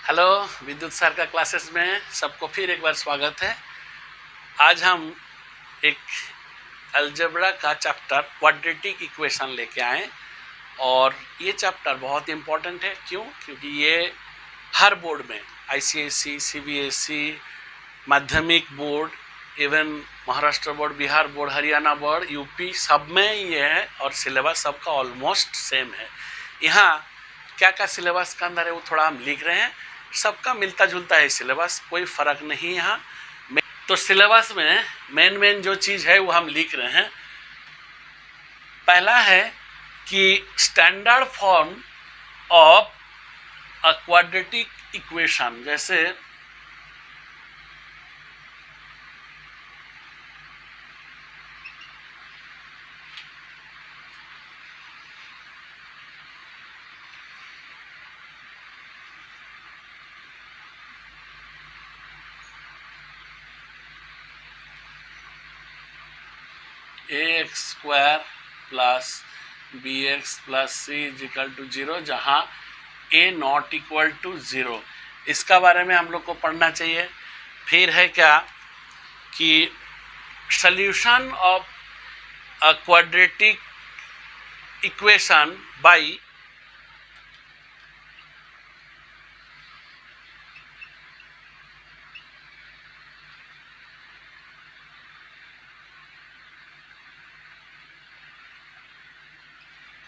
Hello, विद्युत sir का classes में सबको फिर एक बार स्वागत है। आज हम एक अलजेब्रा का चैप्टर क्वाड्रेटिक इक्वेशन लेके आए और ये चैप्टर बहुत इम्पोर्टेंट है। क्यों? क्योंकि ये हर बोर्ड में आईसीएसई, सीबीएसई, माध्यमिक board, even Maharashtra board, Bihar board, Haryana board, UP, सब में ये है और सिलेबस सबका ऑलमोस्ट सेम है। यहाँ क्या क्या सिलेबस का अंदर है वो थोड़ा हम लिख रहे हैं। सबका मिलता जुलता है सिलेबस, कोई फ़र्क नहीं यहाँ। तो सिलेबस में मेन जो चीज़ है वो हम लिख रहे हैं। पहला है कि standard form of a quadratic equation, जैसे ax square plus bx plus c is equal to 0, जहाँ a नॉट इक्वल टू 0। इसका बारे में हम लोग को पढ़ना चाहिए। फिर है क्या कि solution of a quadratic equation by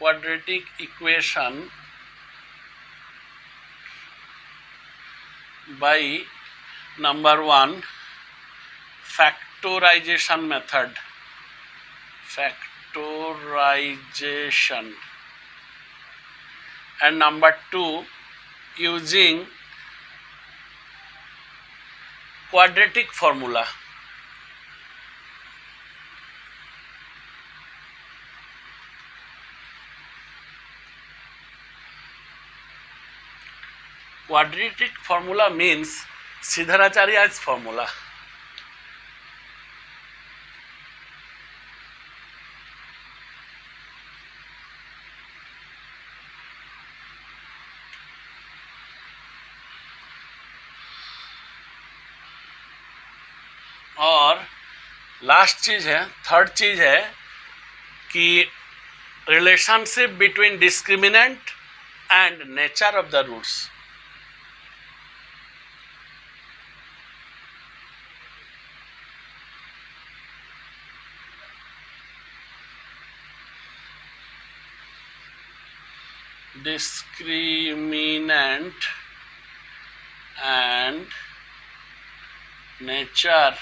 quadratic equation by number 1 factorization method, factorization, and number 2 using quadratic formula. Quadratic formula means Siddharacharya's formula. और लास्ट चीज है, थर्ड चीज है कि relationship between discriminant and nature of the roots. Discriminant and nature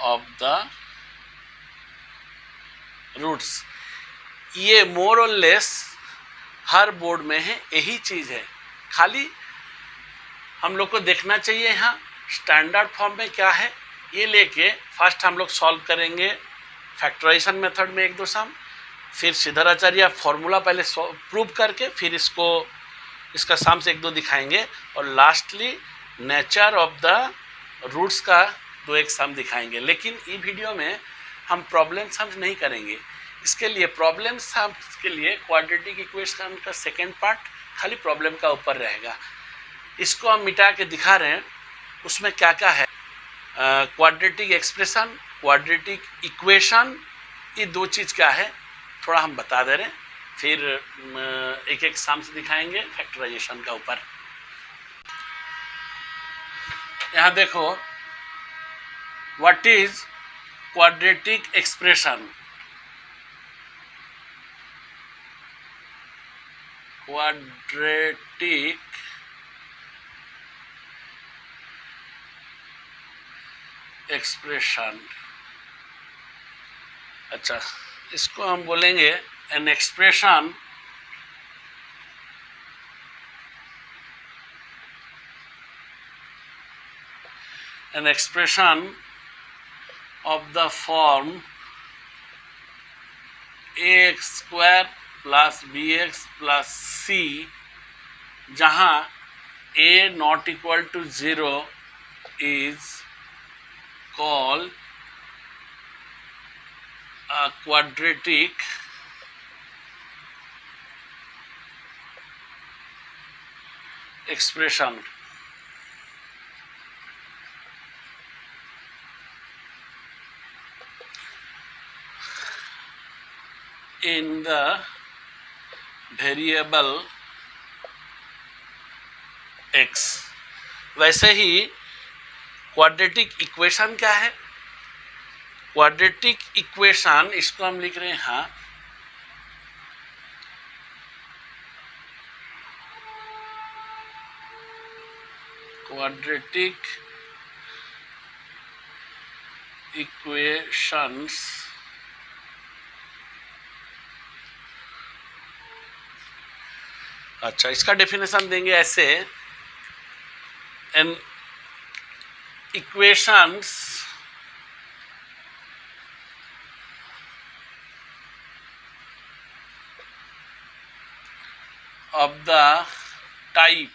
of the roots, ये मोर और less हर board में है, यही चीज़ है। खाली हम लोग को देखना चाहिए यहाँ स्टैंडर्ड फॉर्म में क्या है, ये लेके फर्स्ट हम लोग सॉल्व करेंगे फैक्टराइजेशन मेथड में एक दो सम, फिर सिद्धाराचार्य फॉर्मूला पहले प्रूव करके फिर इसका सम से एक दो दिखाएंगे और lastly nature of the roots का दो एक सम दिखाएंगे। लेकिन ये वीडियो में हम प्रॉब्लम सम नहीं करेंगे। इसके लिए प्रॉब्लम सम के लिए क्वाड्रेटिक इक्वेशन का सेकेंड पार्ट खाली प्रॉब्लम का ऊपर रहेगा। इसको हम मिटा के दिखा रहे हैं, उसमें क्या क्या है। क्वाड्रेटिक एक्सप्रेशन, क्वाड्रेटिक इक्वेशन, ये दो चीज़ क्या है थोड़ा हम बता दे रहे हैं, फिर एक एक सम से दिखाएंगे फैक्टराइजेशन का ऊपर। यहाँ देखो, what is quadratic expression. Quadratic expression, अच्छा इसको हम बोलेंगे an expression of the form ax square plus bx plus c, जहाँ a not equal to 0 is called a quadratic expression in the variable x। वैसे ही क्वाड्रेटिक इक्वेशन क्या है? Quadratic equation इसको हम लिख रहे हैं हाँ क्वाड्रेटिक इक्वेशंस अच्छा, इसका डेफिनेशन देंगे ऐसे, an equations of the type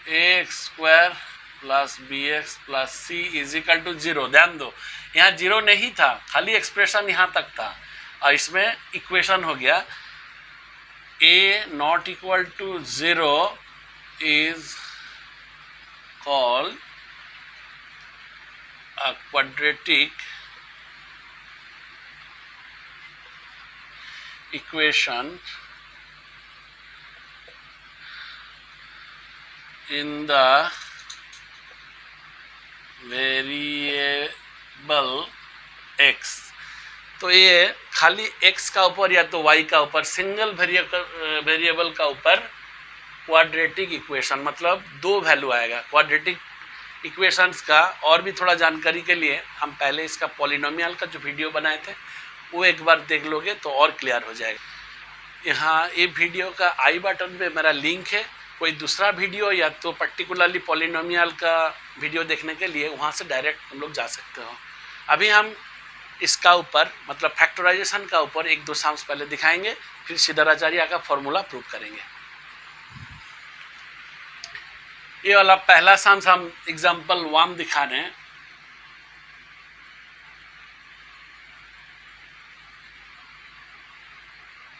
ax square plus bx plus c is equal to 0। ध्यान दो, यहाँ 0 नहीं था, खाली एक्सप्रेशन यहाँ तक था और इसमें इक्वेशन हो गया a not equal to 0 is called a quadratic equation in the variable x। तो ये खाली x का ऊपर या तो y का ऊपर सिंगल वेरिएबल का ऊपर क्वाड्रेटिक इक्वेशन, मतलब दो वैल्यू आएगा। क्वाड्रेटिक इक्वेशंस का और भी थोड़ा जानकारी के लिए हम पहले इसका पॉलिनोमियल का जो वीडियो बनाए थे वो एक बार देख लोगे तो और क्लियर हो जाएगा। यहाँ ये वीडियो का आई बटन पे मेरा लिंक है, कोई दूसरा वीडियो या तो पर्टिकुलरली पॉलिनोमियल का वीडियो देखने के लिए वहाँ से डायरेक्ट हम लोग जा सकते हो। अभी हम इसका ऊपर मतलब फैक्टराइजेशन का ऊपर एक दो सम्स पहले दिखाएंगे, फिर सिद्धाराचार्य का फॉर्मूला प्रूव करेंगे। ये वाला पहला सम्स हम एग्जाम्पल 1 दिखा रहे हैं।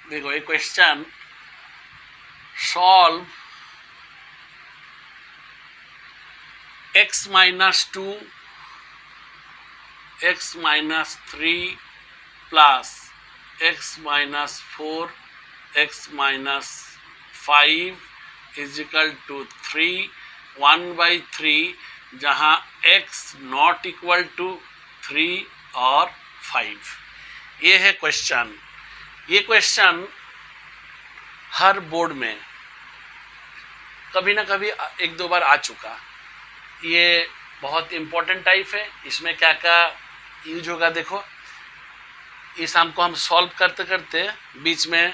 देखो ये question, solve x minus 2 x minus 3 plus x minus 4 x minus 5 is equal to 3 1/3, जहाँ x not equal to 3 और 5। ये है क्वेश्चन। ये क्वेश्चन हर बोर्ड में कभी ना कभी एक दो बार आ चुका। ये बहुत इम्पोर्टेंट टाइप है। इसमें क्या क्या यूज होगा देखो, इस सम को हम सॉल्व करते करते बीच में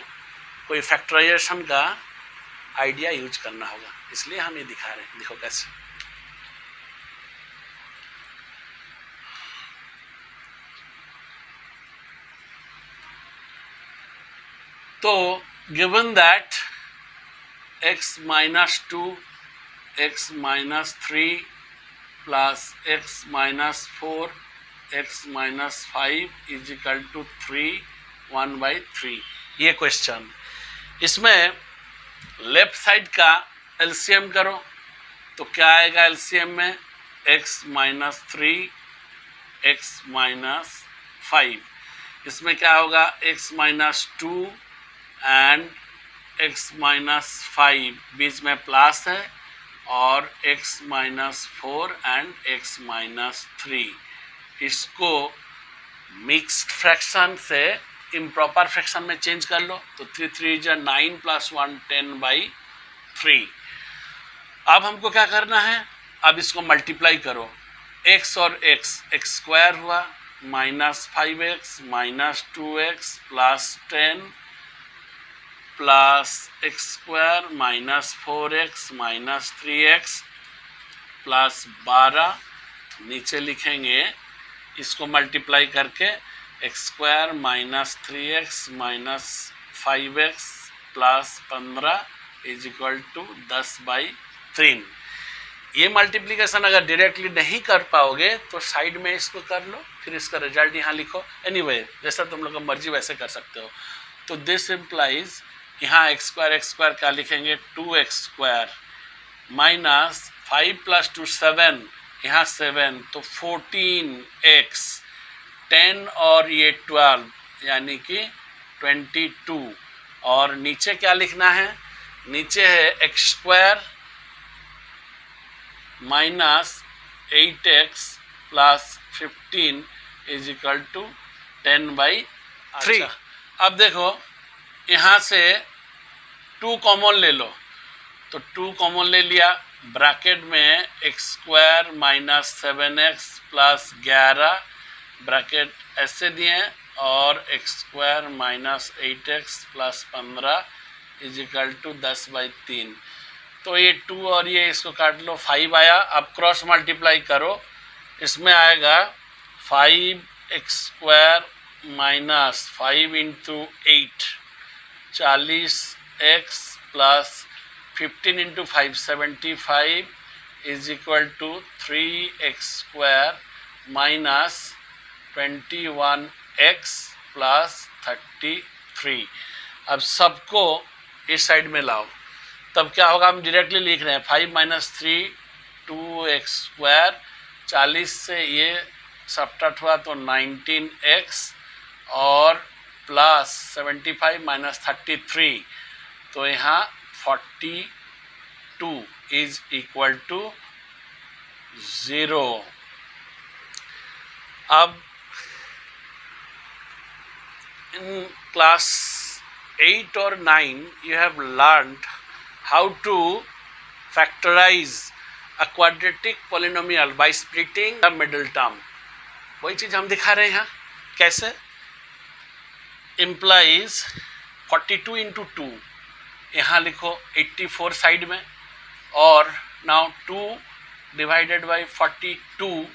कोई फैक्टराइजेशन का आइडिया यूज करना होगा, इसलिए हम ये दिखा रहे हैं। देखो कैसे, तो given that x minus 2 x minus 3 plus x minus 4 x minus 5 is equal to 3 1/3। ये क्वेश्चन, इसमें लेफ्ट साइड का एलसीएम करो तो क्या आएगा एलसीएम में, x minus 3 x minus 5। इसमें क्या होगा, x minus 2 and x minus 5 बीच में प्लस है और x minus 4 and x minus 3। इसको मिक्स्ड फ्रैक्शन से इम्प्रॉपर फ्रैक्शन में चेंज कर लो तो 3 3 जा 9 + 1 10/3। अब हमको क्या करना है, अब इसको मल्टीप्लाई करो, x और x स्क्वायर हुआ -5x -2x + 10 plus x square -4x -3x plus 12, नीचे लिखेंगे इसको मल्टीप्लाई करके x square -3x -5x plus 15 is equal to 10/3। ये मल्टीप्लिकेशन अगर डायरेक्टली नहीं कर पाओगे तो साइड में इसको कर लो, फिर इसका रिजल्ट यहाँ लिखो। एनीवे जैसा तुम लोग का मर्जी वैसे कर सकते हो। तो दिस इम्प्लाइज यहाँ एक्स स्क्वायर क्या लिखेंगे 2x² माइनस 5 + 2 7, यहाँ 7 तो 14x, 10 और ये 12 यानी कि 22। और नीचे क्या लिखना है, नीचे है x² minus 8x plus 15 is equal to 10/3। अब देखो यहाँ से 2 कॉमन ले लो, तो 2 कॉमन ले लिया, ब्रैकेट में x² minus 7x plus 11 bracket ऐसे दिए, और x² minus 8x plus 15 is equal to 10/3। तो ये 2 और ये इसको काट लो, 5 आया। अब क्रॉस मल्टीप्लाई करो, इसमें आएगा 5x² minus 5 × 8 40x plus 15 × 5 75 is equal to 3x² minus 21x plus 33। अब सबको इस साइड में लाओ, तब क्या होगा, हम डायरेक्टली लिख रहे हैं 5 - 3 2x², 40 से ये सब्ट्रैक्ट हुआ तो 19x और प्लस 75 - 33, तो यहाँ 42 इज इक्वल टू 0। अब इन क्लास 8 और 9 you have learned how to factorize a quadratic polynomial by splitting the middle term। वही चीज़ हम दिखा रहे हैं यहाँ, कैसे implies 42 × 2, यहाँ लिखो 84 साइड में, और नाउ 2 डिवाइडेड बाई 42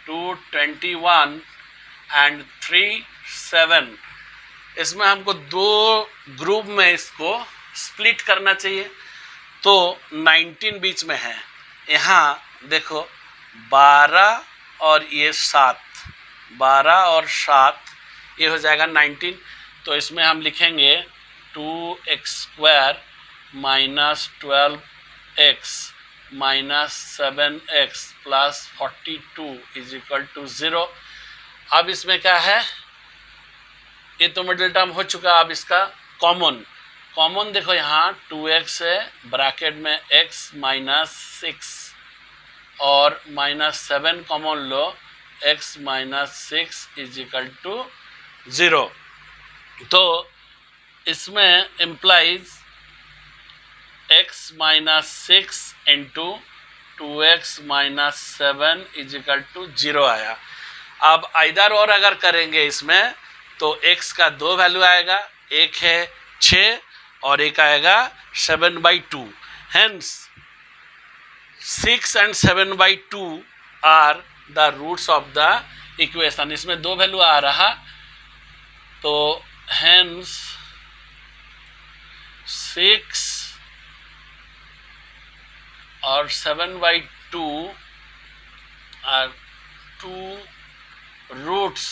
2 21 एंड 3 7। इसमें हमको 2 ग्रुप में इसको स्प्लिट करना चाहिए, तो 19 बीच में है, यहाँ देखो 12 और ये 7, 12 और 7 ये हो जाएगा 19। तो इसमें हम लिखेंगे 2x² minus 12x minus 7x plus 42 is equal to 0। अब इसमें क्या है, ये तो मिडिल टर्म हो चुका। अब इसका कॉमन देखो, यहाँ 2x है, ब्रैकेट में x माइनस 6 और माइनस 7 कॉमन लो, x minus 6 is equal to 0। तो इसमें implies x minus 6 into 2x minus 7 is equal to 0 आया। अब इधर और अगर करेंगे इसमें, तो x का 2 वैल्यू आएगा, एक है 6 और एक आएगा 7/2। Hence 6 and 7/2 are the roots of the equation. इसमें 2 वैल्यू आ रहा, तो हेंस 6 और 7/2 are 2 roots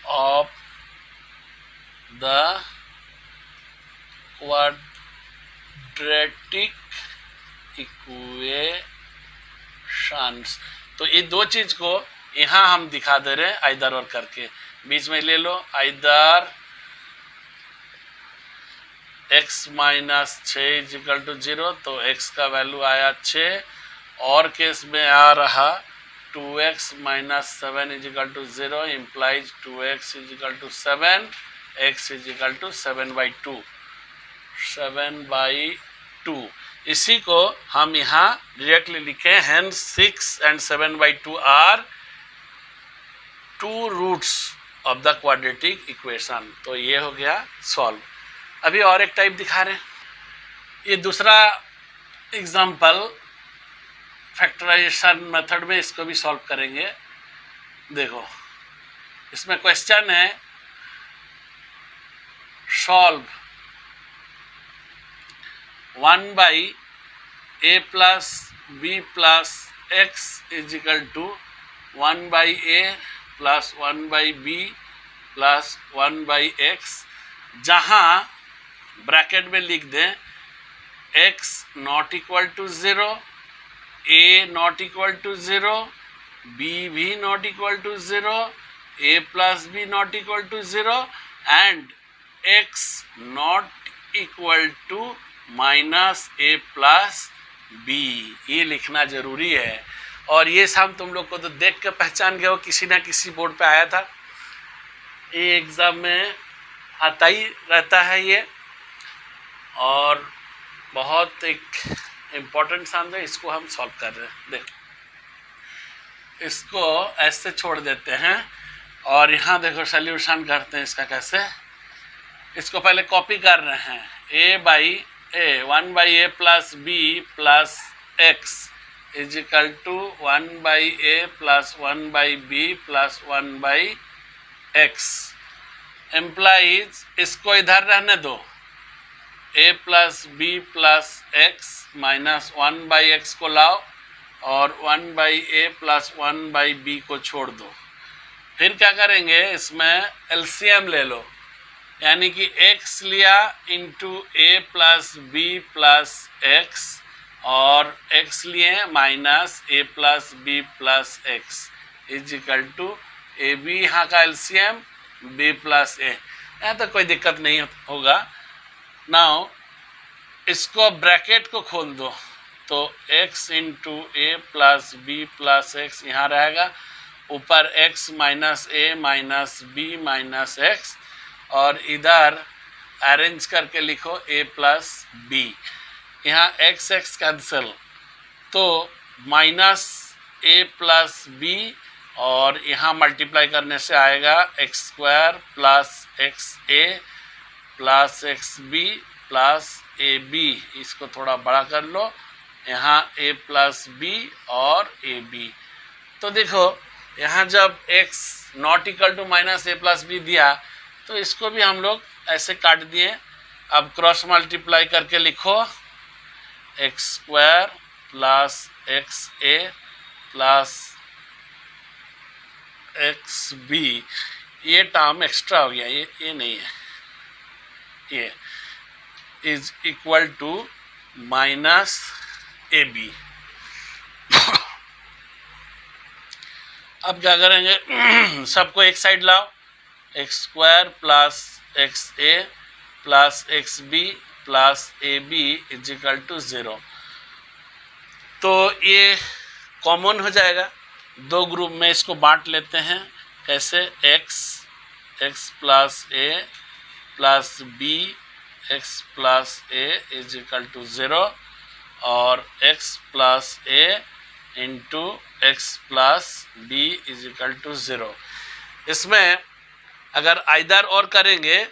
of the quadratic equations। तो ये 2 चीज को यहाँ हम दिखा दे रहे हैं आइदर और करके, बीच में ले लो, either x minus 6 is equal to 0, तो x का वैल्यू आया 6, और केस में आ रहा 2x minus 7 is equal to 0 implies 2x is equal to 7, x is equal to 7/2 7/2। इसी को हम यहाँ डायरेक्टली लिखे, hence 6 and 7/2 are 2 roots of the quadratic equation. तो ये हो गया सॉल्व। अभी और एक टाइप दिखा रहे हैं, ये दूसरा एग्जाम्पल फैक्टराइजेशन मेथड में इसको भी सॉल्व करेंगे। देखो इसमें क्वेश्चन है, solve 1/a plus b plus x is equal to 1/a plus 1/b plus 1/x जहाँ ब्रैकेट में लिख दें x not equal to 0, a not equal to 0, b भी not equal to 0, a plus b not equal to 0 and x not equal to minus a plus b, ये लिखना जरूरी है। और ये सब तुम लोग को तो देख के पहचान गए हो, किसी ना किसी बोर्ड पे आया था, ये एग्ज़ाम में आता ही रहता है ये, और बहुत एक इम्पॉर्टेंट सम है, इसको हम सॉल्व कर रहे हैं। देखो इसको ऐसे छोड़ देते हैं और यहाँ देखो सल्यूशन करते हैं इसका कैसे। इसको पहले कॉपी कर रहे हैं, a by a 1 by a plus b plus x is equal to 1 by a plus 1 by b plus 1 by x implies, इसको इधर रहने दो, a plus b plus x minus 1 by x को लाओ और 1 by a plus 1 by b को छोड़ दो। फिर क्या करेंगे, इसमें एलसीएम ले लो, यानी कि x लिया into a plus b plus x और x लिए minus a plus b plus x is equal to a b, यहाँ का एलसीएम b प्लस ए, यहाँ तो कोई दिक्कत नहीं होगा। नाउ इसको ब्रैकेट को खोल दो, तो x into a plus b plus x यहाँ रहेगा, ऊपर x minus a minus b minus x, और इधर अरेंज करके लिखो a प्लस बी, यहाँ x x कैंसिल, तो माइनस a प्लस बी और यहाँ मल्टीप्लाई करने से आएगा x square plus x a plus x b plus a b, इसको थोड़ा बड़ा कर लो, यहाँ a प्लस बी और ए बी। तो देखो यहाँ जब x not equal to minus a plus b दिया तो इसको भी हम लोग ऐसे काट दिए। अब क्रॉस मल्टीप्लाई करके लिखो x square plus x a plus x b, ये टर्म एक्स्ट्रा हो गया, ये नहीं है, ये is equal to minus a b. अब क्या करेंगे, सबको एक साइड लाओ, x square plus x a plus x b plus a b is equal to 0। तो ये कॉमन हो जाएगा, दो ग्रुप में इसको बांट लेते हैं। कैसे, x plus a plus b x plus a is equal to 0 और x plus a into x plus b is equal to 0। इसमें अगर आइदर और करेंगे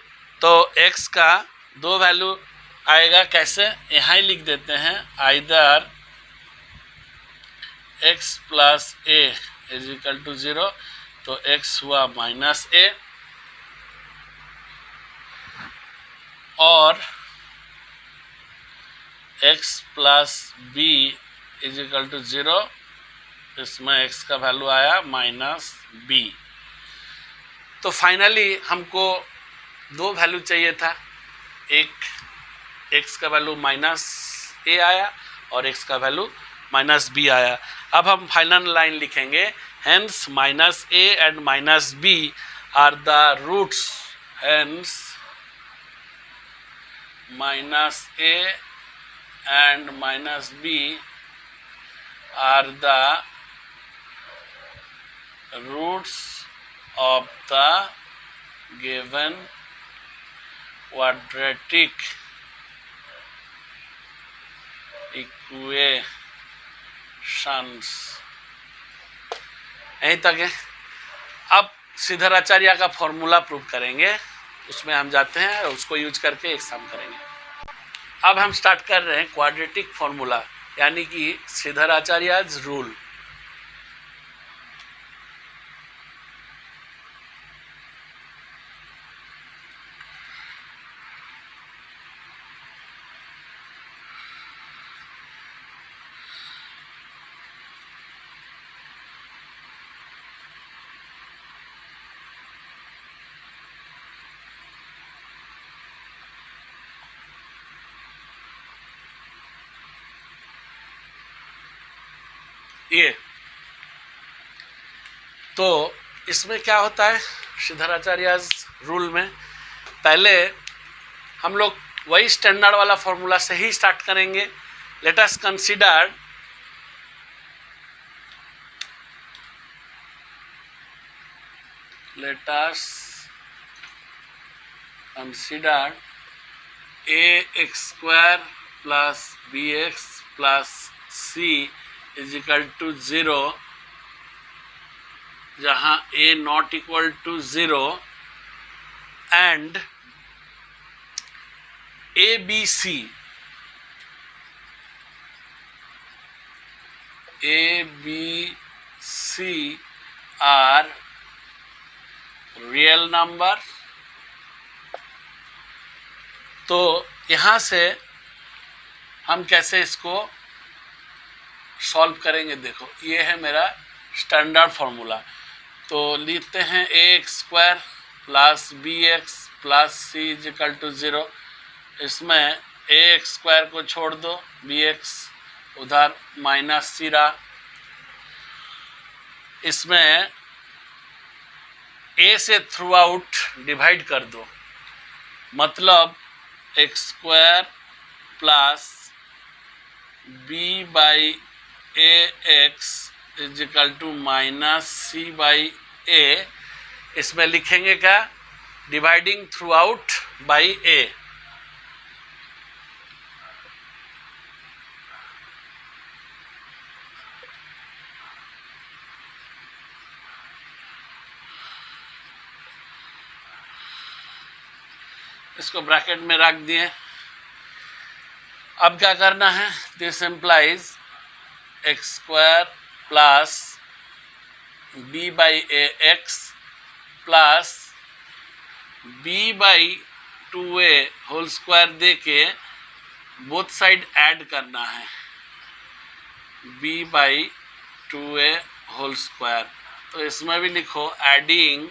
तो x का दो वैल्यू आएगा, कैसे, यहाँ ही लिख देते हैं, either x plus a is equal to 0, तो x हुआ माइनस ए, और x plus b is equal to 0, इसमें x का वैल्यू आया माइनस बी। तो फाइनली हमको दो वैल्यू चाहिए था, एक x का वैल्यू माइनस ए आया और x का वैल्यू माइनस बी आया। अब हम फाइनल लाइन लिखेंगे, hence minus a and minus b are the roots, hence minus a and minus b are the roots of the given quadratic equations। यहीं तक है। अब सिद्धराचार्य का फॉर्मूला प्रूव करेंगे, उसमें हम जाते हैं और उसको यूज करके एक सम करेंगे। अब हम स्टार्ट कर रहे हैं क्वाड्रेटिक फॉर्मूला, यानी कि सिद्धराचार्य's रूल। ये तो इसमें क्या होता है श्रीधराचार्य रूल में, पहले हम लोग वही स्टैंडर्ड वाला फॉर्मूला से ही स्टार्ट करेंगे। Let us consider ax square plus bx plus c is equal to 0, जहाँ a not equal to 0 and ABC are real number. तो यहाँ से हम कैसे इसको सॉल्व करेंगे, देखो ये है मेरा स्टैंडर्ड फॉर्मूला। तो लिखते हैं ax square plus bx plus c is equal to 0। इसमें ax स्क्वायर को छोड़ दो, bx उधर माइनस c रहा। इसमें a से थ्रू आउट डिवाइड कर दो, मतलब x square plus b by a x is equal to minus c by a. इसमें लिखेंगे क्या, dividing throughout by a. इसको ब्रैकेट में रख दिए। अब क्या करना है, this implies x square plus b by a x plus b by 2a whole square दे के बोथ साइड ऐड करना है, b by 2a whole square. तो इसमें भी लिखो adding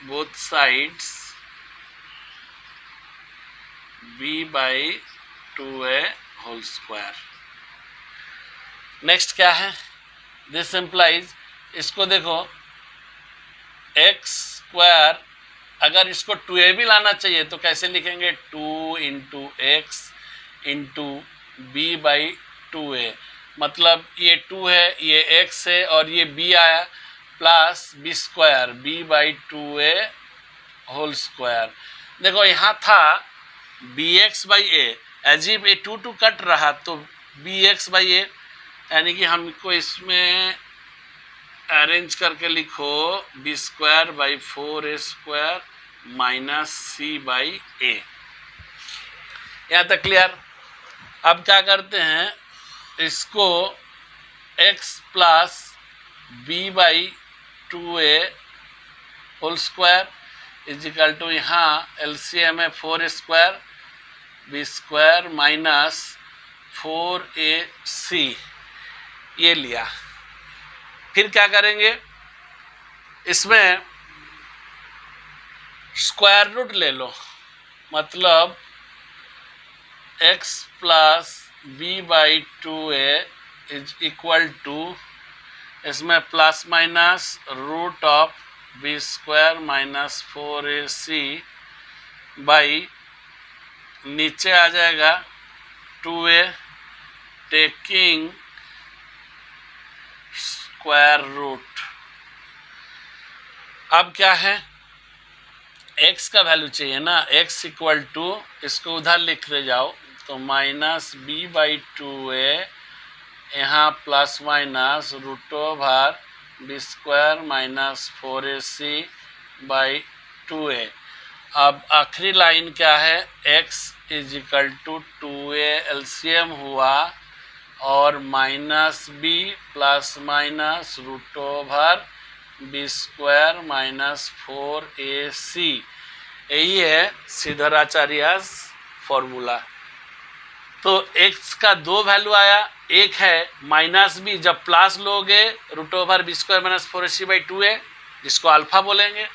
both sides b by 2a whole square। Next क्या है, दिस इम्प्लाइज, इसको देखो एक्स स्क्वायर, अगर इसको 2a भी लाना चाहिए तो कैसे लिखेंगे, 2 into x into b by 2a। मतलब ये 2 है, ये x है और ये b आया, plus b square b by 2a whole square. देखो यहाँ था bx बाई ए, एजिब ए 2 कट रहा तो bx बाई ए, यानी कि हमको इसमें अरेंज करके लिखो b square by 4a square minus c by a. यहाँ तक क्लियर। अब क्या करते हैं, इसको x plus b by 2a whole square is equal to, यहाँ एलसीएम है 4a square B square minus 4ac, ये लिया। फिर क्या करेंगे, इसमें स्क्वायर रूट ले लो, मतलब x plus b by 2a is equal to, इसमें plus minus root of b square minus 4ac by, नीचे आ जाएगा 2a टेकिंग स्क्वायर रूट। अब क्या है, x का वैल्यू चाहिए ना, x इक्वल टू, इसको उधर लिख ले जाओ तो माइनस बी बाई 2a, यहाँ plus minus root over B square minus 4ac by 2a। अब आखिरी लाइन क्या है, x is equal to 2a LCM हुआ और minus B plus minus root over B square minus 4ac। यही है Shridharacharya formula. तो x का दो वैल्यू आया, एक है माइनस बी, जब प्लस लोगे root over B square minus 4ac by 2a, जिसको अल्फा बोलेंगे,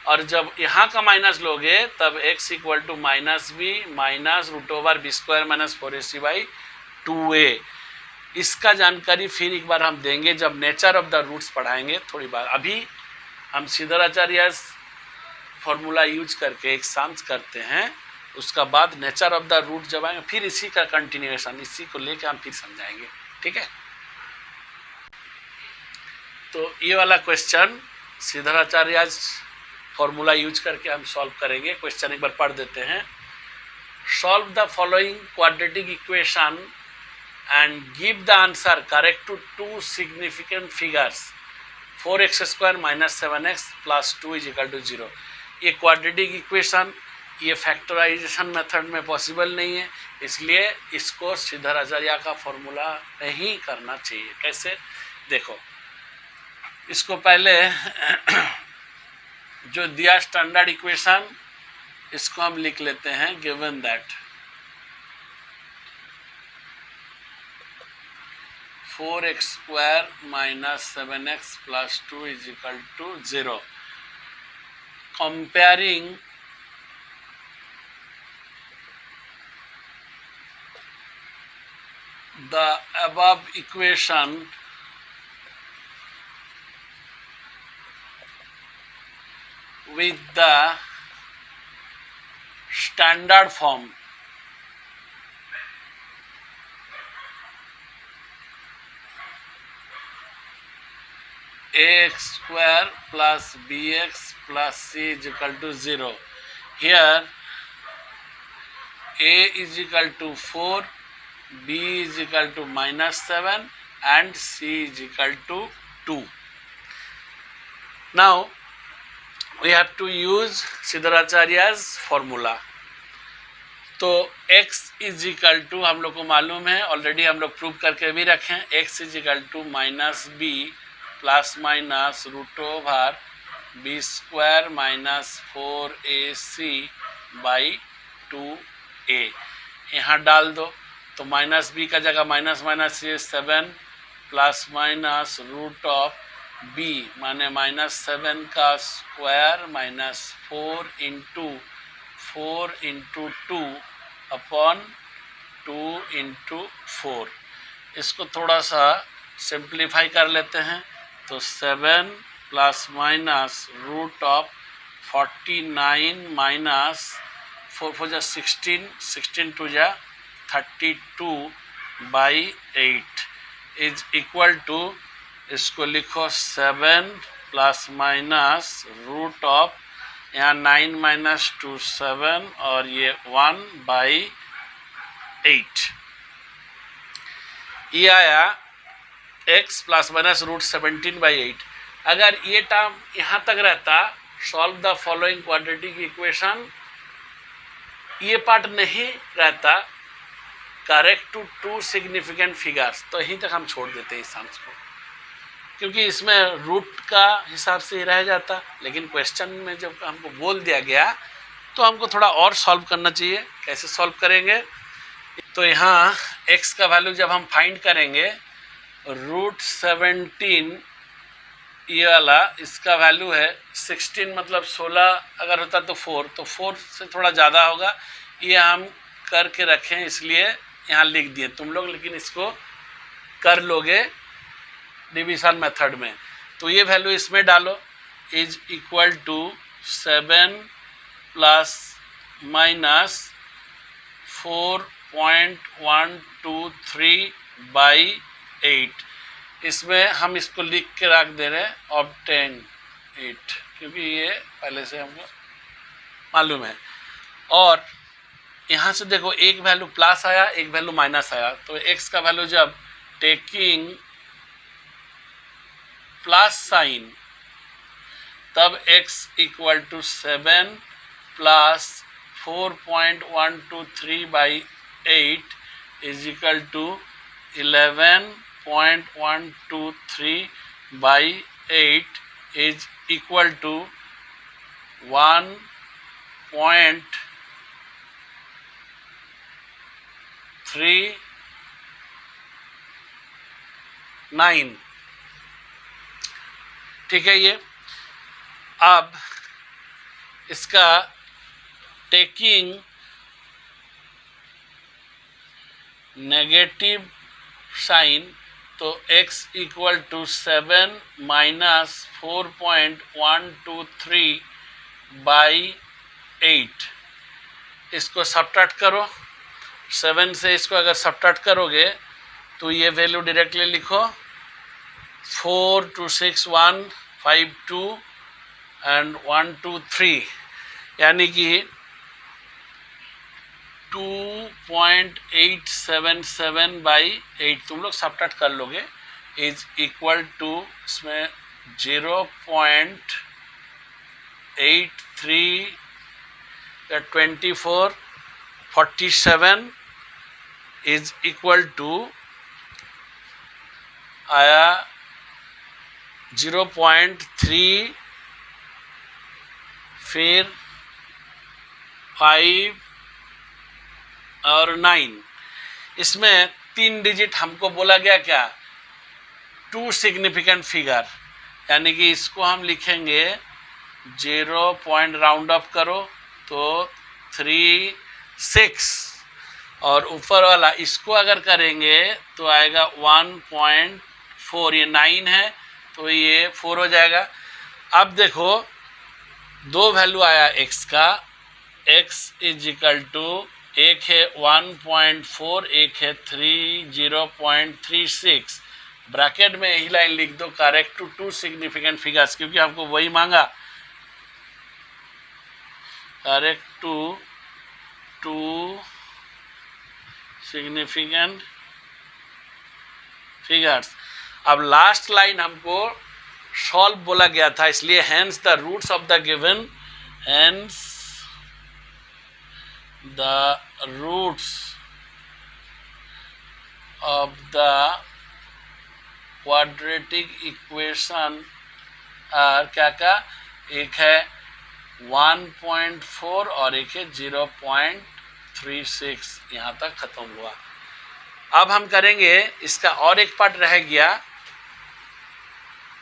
और जब यहाँ का माइनस लोगे तब x equal to minus b minus root over B square minus 4ac by 2a। इसका जानकारी फिर एक बार हम देंगे जब नेचर ऑफ द रूट्स पढ़ाएंगे थोड़ी बार। अभी हम श्रीधराचार्य फॉर्मूला यूज करके एक सम्स करते हैं, उसका बाद नेचर ऑफ द रूट जब आएंगे फिर इसी का कंटिन्यूएशन, इसी को लेके हम फिर समझाएंगे। ठीक है, तो ये वाला क्वेश्चन श्रीधराचार्य फॉर्मूला यूज करके हम सॉल्व करेंगे। क्वेश्चन एक बार पढ़ देते हैं। Solve the following quadratic equation and give the answer correct to two significant figures 4x² - 7x + 2 = 0। ये क्वाड्रेटिक इक्वेशन ये फैक्टराइजेशन मेथड में पॉसिबल नहीं है, इसलिए इसको श्रीधराचार्य का फॉर्मूला नहीं करना चाहिए। कैसे, देखो इसको पहले जो दिया स्टैंडर्ड इक्वेशन इसको हम लिख लेते हैं। Given that 4x² - 7x + 2 = 0। comparing the above equation with the standard form, ax² + bx + c = 0. Here a = 4, b = -7 and c = 2. Now we have to use श्रीधराचार्य's formula। तो x = हम लोग को मालूम है, ऑलरेडी हम लोग प्रूव करके भी रखें। x = -b ± √b² - 4ac/2a। यहाँ डाल दो तो -b का जगह -, 7 ± √b माने -7 का स्क्वायर -4 × 4 × 2 अपॉन 2 × 4। इसको थोड़ा सा सिंप्लीफाई कर लेते हैं तो 7 ± √49 - 4 4 16, 16 2 32/8 इज इक्वल टू, इसको लिखो 7 ± √ यहाँ 9 - 2 7 और ये 1/8। ये आया x ± √17/8। अगर ये टर्म यहाँ तक रहता, solve the following quadratic equation, ये पार्ट नहीं रहता, correct to two significant figures, तो यहीं तक हम छोड़ देते हैं इस सम्स को, क्योंकि इसमें रूट का हिसाब से ही रह जाता। लेकिन क्वेश्चन में जब हमको बोल दिया गया तो हमको थोड़ा और सॉल्व करना चाहिए। कैसे सॉल्व करेंगे, तो यहाँ x का वैल्यू जब हम फाइंड करेंगे, √17 ये वाला इसका वैल्यू है 16, मतलब 16 अगर होता तो 4, तो 4 से थोड़ा ज़्यादा होगा। ये हम करके रखें इसलिए यहाँ लिख दिए तुम लोग, लेकिन इसको कर लोगे डिवीज़न मेथड में। तो ये वैल्यू इसमें डालो, इज इक्वल टू 7 ± 4.123/8। इसमें हम इसको लिख के रख दे रहे हैं ऑब्टेन 8, क्योंकि ये पहले से हमको मालूम है। और यहाँ से देखो एक वैल्यू प्लस आया, एक वैल्यू माइनस आया, तो x का वैल्यू जब टेकिंग प्लस साइन, तब x = 7 + 4.123/8 is equal to 11.123/8 is equal to 1.39। ठीक है, ये अब इसका टेकिंग नेगेटिव साइन, तो x equal to 7 minus 4.123 by 8। इसको सब्ट्रैक्ट करो, 7 से इसको अगर सब्ट्रैक्ट करोगे तो ये वैल्यू डायरेक्टली लिखो 4 2 6 1 5 2 एंड 1 2 3, यानी कि 2.877 बाई 8 तुम लोग सब्ट्रैक्ट कर लोगे, इज इक्वल टू इसमें 0.83 24 47 इज इक्वल टू आया 0.3 फिर 5 और 9। इसमें 3 डिजिट हमको बोला गया क्या, 2 सिग्निफिकेंट फिगर, यानी कि इसको हम लिखेंगे 0 पॉइंट राउंड अप करो तो 3 6, और ऊपर वाला इसको अगर करेंगे तो आएगा 1.4, ये 9 है तो ये 4 हो जाएगा। अब देखो दो वैल्यू आया x का, x इज इक्वल टू एक है 1.4, एक है 0.36, ब्रैकेट में यही लाइन लिख दो, करेक्ट टू 2 सिग्निफिकेंट फिगर्स, क्योंकि हमको वही मांगा, करेक्ट टू 2 सिग्निफिकेंट फिगर्स। अब लास्ट लाइन हमको सॉल्व बोला गया था, इसलिए hence the roots of the given, hence the roots of the quadratic equation और क्या का, एक है 1.4 और एक है 0.36, यहाँ तक खत्म हुआ। अब हम करेंगे इसका और एक पार्ट रह गया,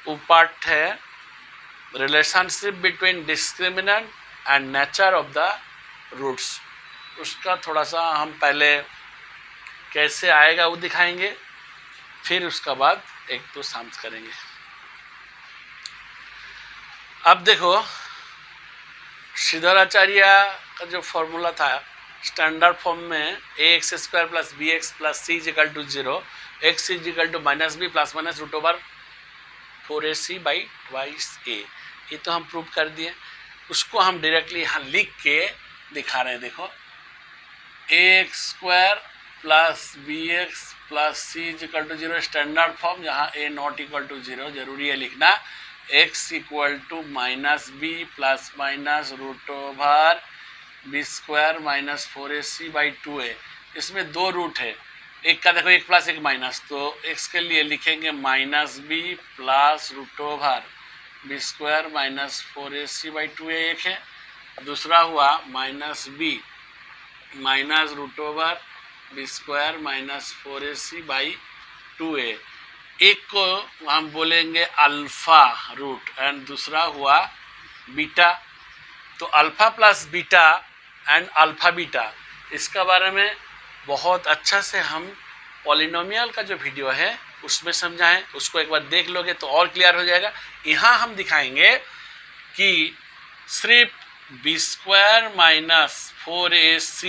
वो पार्ट है relationship between discriminant and nature of the roots. उसका थोड़ा सा हम पहले कैसे आएगा वो दिखाएंगे, फिर उसका बाद एक दो सम्स करेंगे। अब देखो श्रीधराचार्य का जो फॉर्मूला था स्टैंडर्ड फॉर्म में ax square plus b x plus c is equal to 0, x is equal to minus B plus minus root over 4ac by twice a, ये तो हम प्रूव कर दिए। उसको हम डायरेक्टली यहाँ लिख के दिखा रहे हैं, देखो ax square plus b x plus c is equal to 0 standard form, जहाँ a नॉट इक्वल टू 0, जरूरी है लिखना, x equal to minus B plus minus root over B square minus 4ac by 2a। इसमें दो root है, एक का देखो एक प्लस एक माइनस, तो x के लिए लिखेंगे minus B plus root over B square minus 4ac by 2a एक है, दूसरा हुआ minus b minus root over B square minus 4ac by 2a। एक को हम बोलेंगे अल्फा रूट एंड दूसरा हुआ बीटा। तो alpha plus beta and alpha beta, इसका बारे में बहुत अच्छा से हम पॉलिनोमियल का जो वीडियो है उसमें समझाएं, उसको एक बार देख लोगे तो और क्लियर हो जाएगा। यहाँ हम दिखाएंगे कि सिर्फ बी स्क्वायर माइनस 4ac,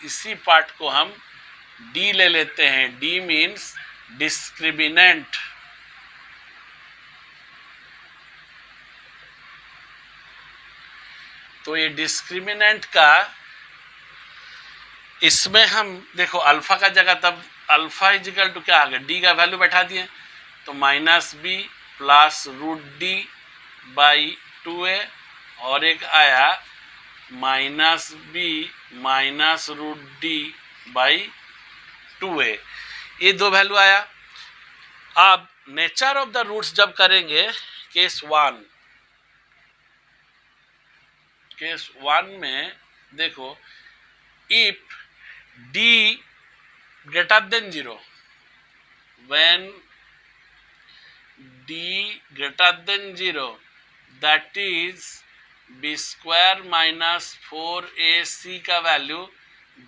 इसी पार्ट को हम डी ले लेते हैं, डी मीन्स डिस्क्रिमिनेंट। तो ये डिस्क्रिमिनेंट का, इसमें हम देखो अल्फा का जगह तब अल्फा इजिकल टू क्या आ गया, डी का वैल्यू बैठा दिए, तो minus B plus root d by 2a, और एक आया minus b minus root d by 2a, ये दो वैल्यू आया। अब नेचर ऑफ द रूट्स जब करेंगे, केस 1 में देखो, if d greater than 0, when d greater than 0, that is b square minus 4ac का वैल्यू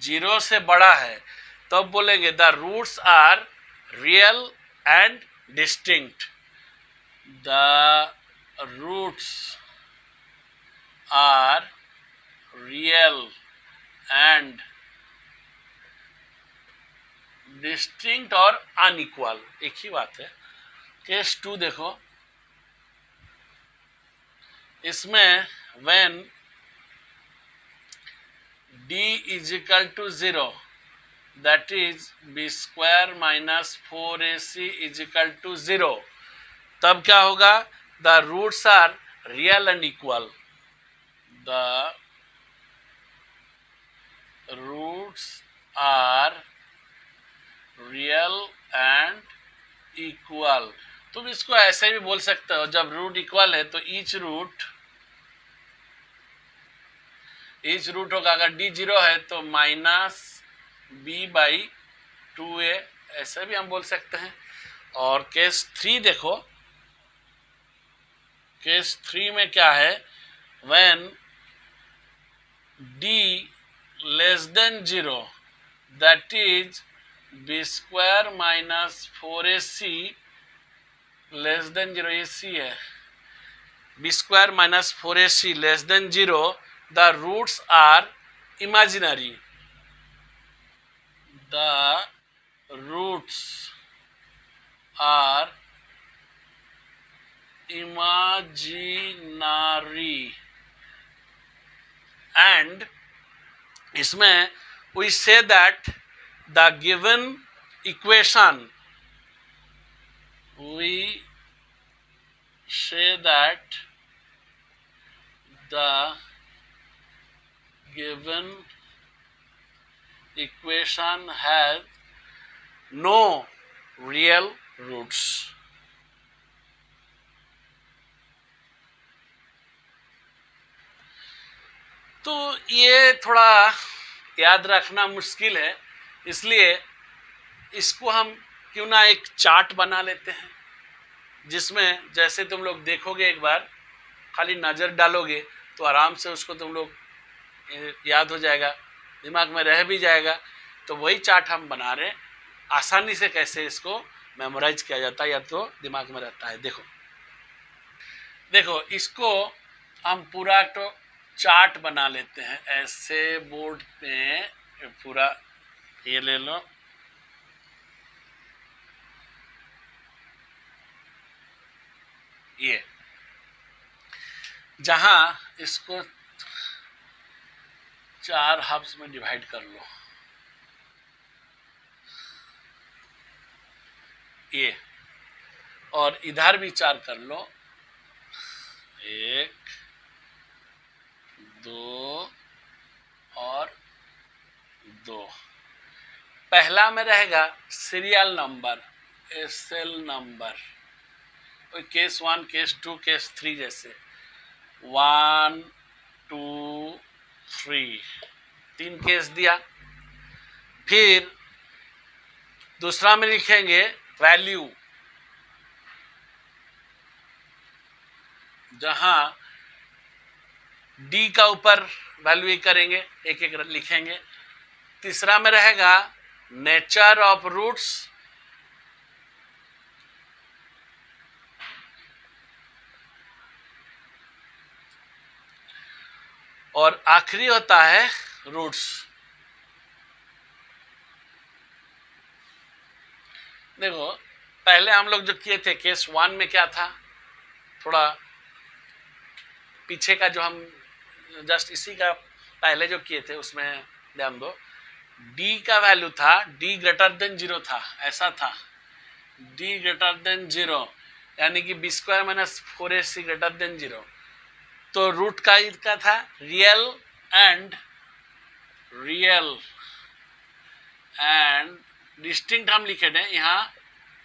0 से बड़ा है, तो अब बोलेंगे the roots are real and distinct, the roots are real and distinct और अनइक्वल, एक ही बात है। केस 2 देखो, इसमें when d is equal to 0 that is b square minus 4ac is equal to 0, तब क्या होगा, the roots are real and equal, the roots are real and equal. तुम इसको ऐसे भी बोल सकते हो, जब रूट इक्वल है तो ईच रूट होगा, अगर d 0 है तो माइनस b बाई 2a, ऐसे भी हम बोल सकते हैं। और केस 3 देखो, केस 3 में क्या है, when d less than 0 that is b square minus 4ac less than 0, ये c है, b square minus 4ac less than 0, the roots are imaginary, the roots are imaginary and इसमें we say that the given equation, we say that the given equation has no real roots। तो ये थोड़ा याद रखना मुश्किल है, इसलिए इसको हम क्यों ना एक चार्ट बना लेते हैं, जिसमें जैसे तुम लोग देखोगे, एक बार खाली नज़र डालोगे तो आराम से उसको तुम लोग याद हो जाएगा, दिमाग में रह भी जाएगा। तो वही चार्ट हम बना रहे हैं, आसानी से कैसे इसको मेमोराइज किया जाता है या तो दिमाग में रहता है। देखो देखो, इसको हम पूरा तो चार्ट बना लेते हैं, ऐसे बोर्ड पे पूरा ये ले लो, ये जहां इसको 4 हाफ्स में डिवाइड कर लो, ये, और इधर भी 4 कर लो, 1 2 और 2। पहला में रहेगा serial number, SL number, case 1 case 2 case 3 जैसे 1 2 3, 3 केस दिया। फिर दूसरा में लिखेंगे वैल्यू, जहां डी का ऊपर वैल्यू ही करेंगे, एक एक लिखेंगे। तीसरा में रहेगा नेचर ऑफ रूट्स, और आखिरी होता है रूट्स। देखो पहले हम लोग जो किए थे केस 1 में क्या था, थोड़ा पीछे का जो हम जस्ट इसी का पहले जो किए थे उसमें ध्यान दो, d का वैल्यू था d ग्रेटर देन 0 था, ऐसा था d ग्रेटर देन 0, यानी कि b square minus 4ac greater than 0। तो रूट का इसका था रियल एंड डिस्टिंक्ट हम लिखे हैं, यहाँ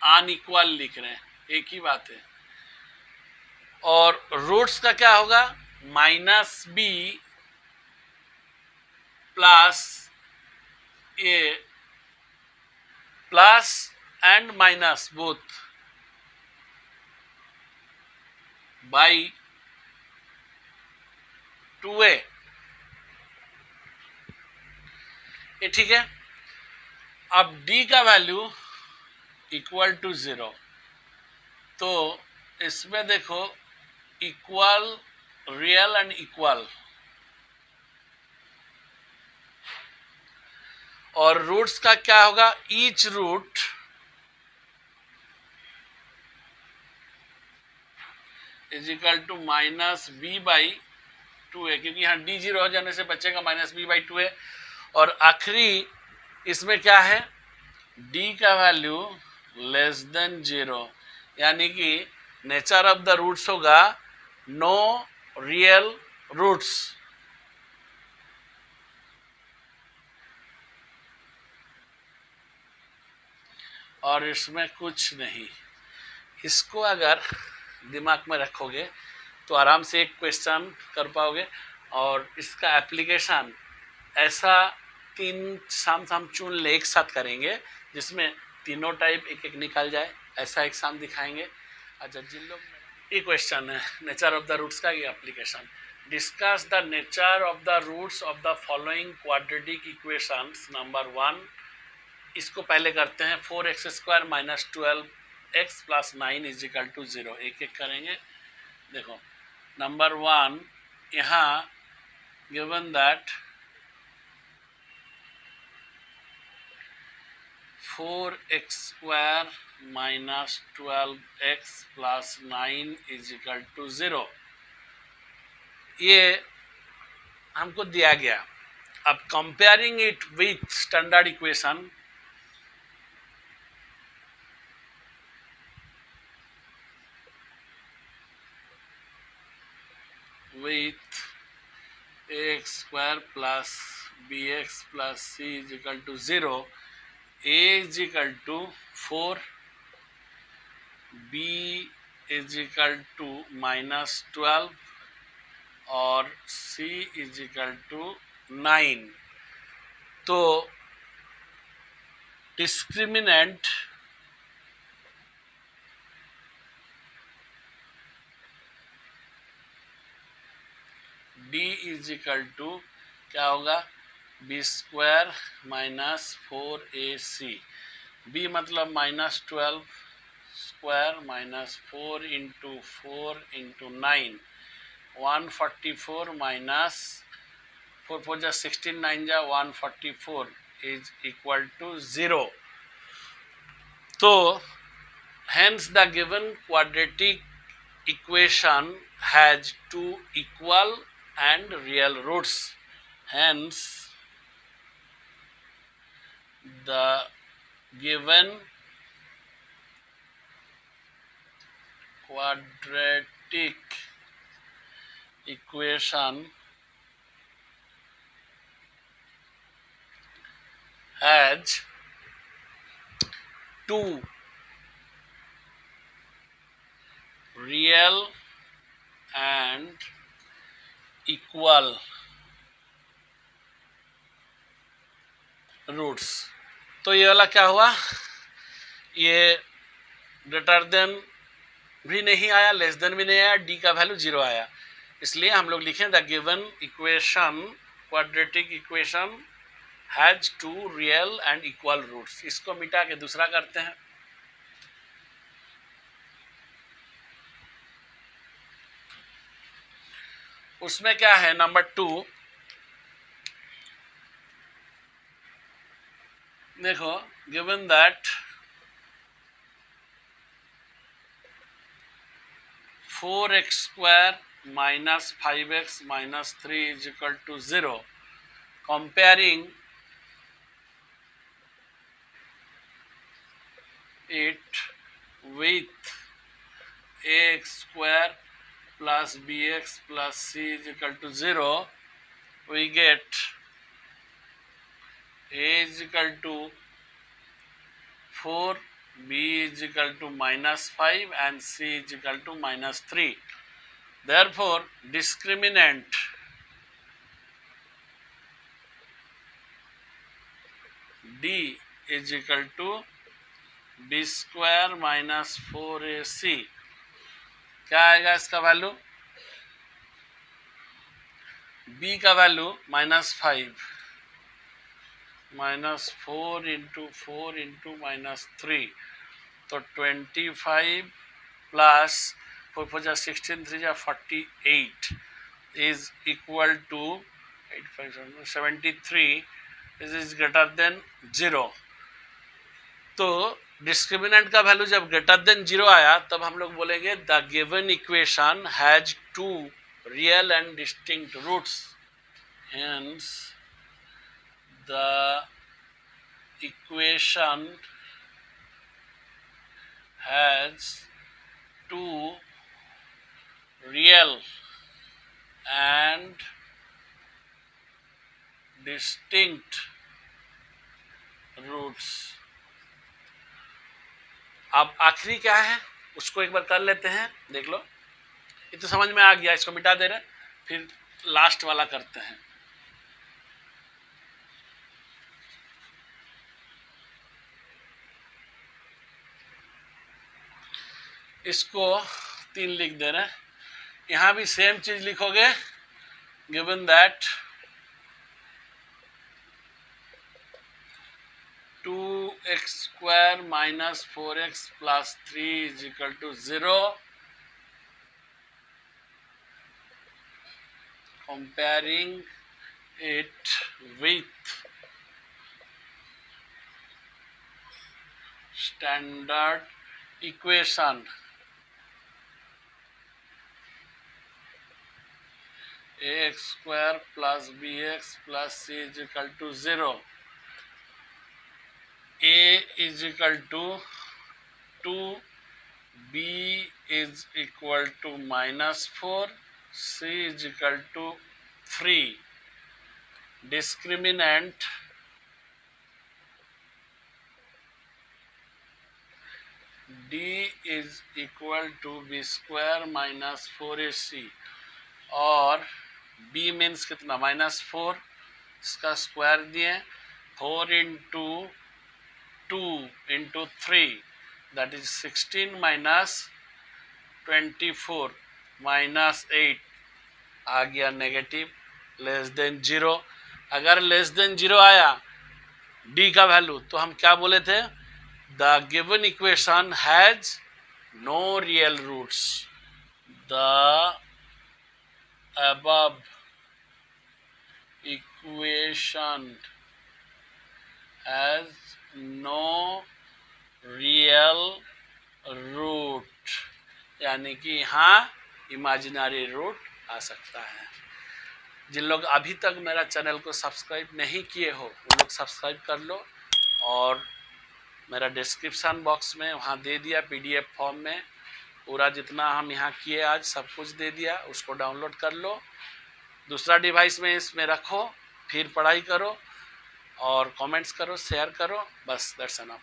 अनइक्वल लिख रहे हैं, एक ही बात है। और रूट्स का क्या होगा, minus B plus a plus and minus both by 2a, ये ठीक है। अब d का वैल्यू इक्वल टू 0, तो इसमें देखो इक्वल, रियल एंड इक्वल, और रूट्स का क्या होगा, each root is equal to minus b by 2 है, क्योंकि यहाँ डी 0 हो जाने से बचेगा माइनस बी बाई 2 है। और आखिरी इसमें क्या है, d का वैल्यू लेस देन 0, यानी कि नेचर ऑफ द रूट्स होगा नो रियल रूट्स। और इसमें कुछ नहीं। इसको अगर दिमाग में रखोगे तो आराम से एक क्वेश्चन कर पाओगे। और इसका एप्लीकेशन ऐसा 3 साम चुन ले एक साथ करेंगे जिसमें तीनों टाइप एक एक निकल जाए, ऐसा एग्जाम दिखाएंगे। अच्छा, जिन लोग, ये क्वेश्चन है नेचर ऑफ द रूट्स का, ये application. Discuss the nature of the roots of the following quadratic equations. Number 1, इसको पहले करते हैं। 4x² minus 12x plus 9 is equal to 0। एक एक करेंगे। देखो नंबर 1, यहाँ given that 4x² minus 12x plus 9 is equal to 0, ये हमको दिया गया। अब comparing it with standard equation, with ax² plus bx plus c is equal to 0, a is equal to 4, b is equal to minus 12 और c is equal to 9। तो discriminant d is equal to क्या होगा, b² minus 4ac। b मतलब minus 12² minus 4 into 4 into 9, 144 minus 4 4 जा 16, 9 जा 144 is equal to 0। तो hence the given quadratic equation has two equal and real roots. Hence the given quadratic equation has two real and equal roots. तो ये वाला क्या हुआ, ये ग्रेटर देन भी नहीं आया, लेस देन भी नहीं आया, डी का वैल्यू 0 आया। इसलिए हम लोग लिखें the given equation, quadratic equation has two real and equal roots. इसको मिटा के दूसरा करते हैं। उसमें क्या है, नंबर 2 देखो, given that 4x² minus 5x minus 3 is equal to 0, comparing it with ax² plus bx plus c is equal to 0, we get a is equal to 4, b is equal to minus 5 and c is equal to minus 3. Therefore, discriminant d is equal to b² minus 4ac। क्या आएगा इसका value, b का value -5, -4 into 4 into -3, तो 25 plus 4 4 16 3 48 is equal to 73, this is greater than 0। तो discriminant का value जब greater than 0 आया तब हम लोग बोलेंगे the given equation has 2 real and distinct roots, hence the equation has 2 real and distinct roots. अब आखिरी क्या है उसको एक बार कर लेते हैं, देख लो। ये तो समझ में आ गया, इसको मिटा दे रहे, फिर लास्ट वाला करते हैं। इसको 3 लिख दे रहे, यहां भी सेम चीज लिखोगे, given that 2x² - 4x + 3 = 0, comparing it with standard equation ax² + bx + c = 0, a is equal to 2, b is equal to -4, c is equal to 3, discriminant d is equal to b² - 4ac, और b means कितना -4, इसका square दिए, 4 into 2 into 3 that is 16 - 24 -8 आ गया negative, less than 0। अगर less than 0 आया d का value तो हम क्या बोले थे, the given equation has no real roots, the above equation has no real root, यानी कि यहाँ इमेजिनरी रूट आ सकता है। जिन लोग अभी तक मेरा चैनल को सब्सक्राइब नहीं किए हो वो लोग सब्सक्राइब कर लो, और मेरा डिस्क्रिप्शन बॉक्स में वहाँ दे दिया PDF फॉर्म में पूरा जितना हम यहाँ किए आज सब कुछ दे दिया, उसको डाउनलोड कर लो, दूसरा डिवाइस में इसमें रखो, फिर पढ़ाई करो और कमेंट्स करो, शेयर करो, बस दैट्स एनफ।